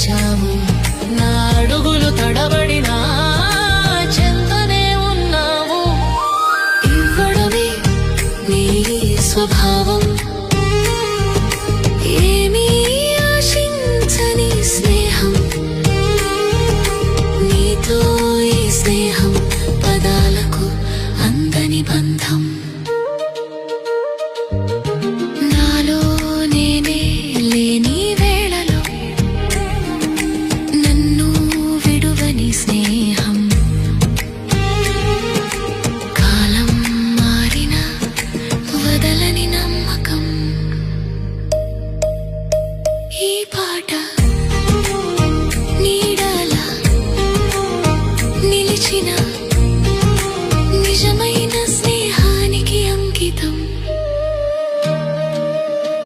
నిలిచావు. నా అడుగులు తడబడినా చెంతనే ఉన్నావు. ఇవ్వడమే నీ స్వభావం, ఏమీ ఆశించని స్నేహం. నీతో ఈ స్నేహం పదాలకు అందని బంధం. నాలో నేనే లేని వేళలో నన్ను విడువని స్నేహం. కాలం మారిన వదలని నమ్మకం. ఈ పాట